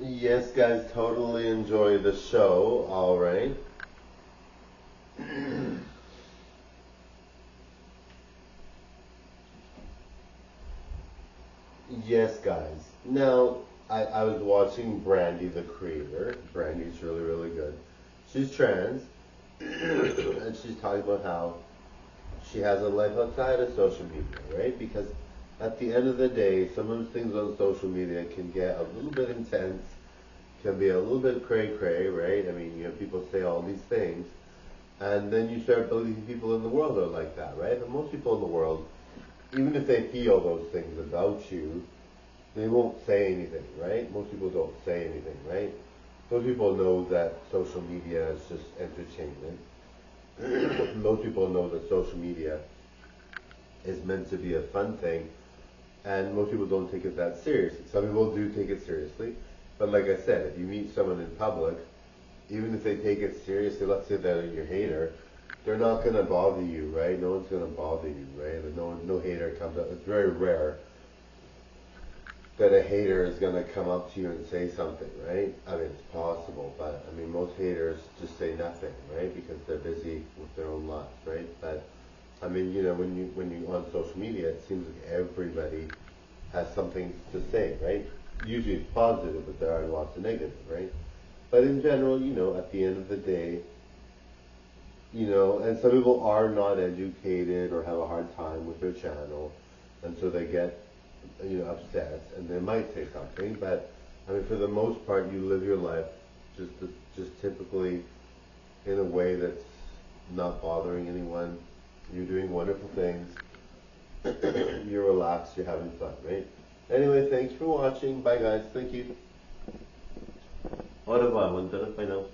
Yes, guys, totally enjoy the show. All right. Yes, guys. Now, I was watching Brandy, the creator. Brandy's really, really good. She's trans, and she's talking about how she has a life outside of social media, right? Because at the end of the day, some of the things on social media can get a little bit intense, can be a little bit cray cray, right? I mean, people say all these things, and then you start believing people in the world are like that, right? But most people in the world, even if they feel those things about you, they won't say anything, right? Most people don't say anything, right? Most people know that social media is just entertainment. Most people know that social media is meant to be a fun thing, and most people don't take it that seriously. Some people do take it seriously, but like I said, if you meet someone in public, even if they take it seriously, let's say they're your hater, they're not gonna bother you, right? No one's gonna bother you, right? Like no hater comes up. It's very rare that a hater is gonna come up to you and say something, right? I mean, it's possible, but I mean, most haters just say nothing, right? Because they're busy with their own lives, right? But I mean, when you on social media, it seems like everybody has something to say, right? Usually it's positive, but there are lots of negative, right? But in general, at the end of the day, and some people are not educated or have a hard time with their channel, and so they get, upset, and they might say something. But I mean, for the most part, you live your life just just typically in a way that's not bothering anyone. You're doing wonderful things. You're relaxed. You're having fun, right? Anyway, thanks for watching. Bye, guys. Thank you. Au revoir. Bye now.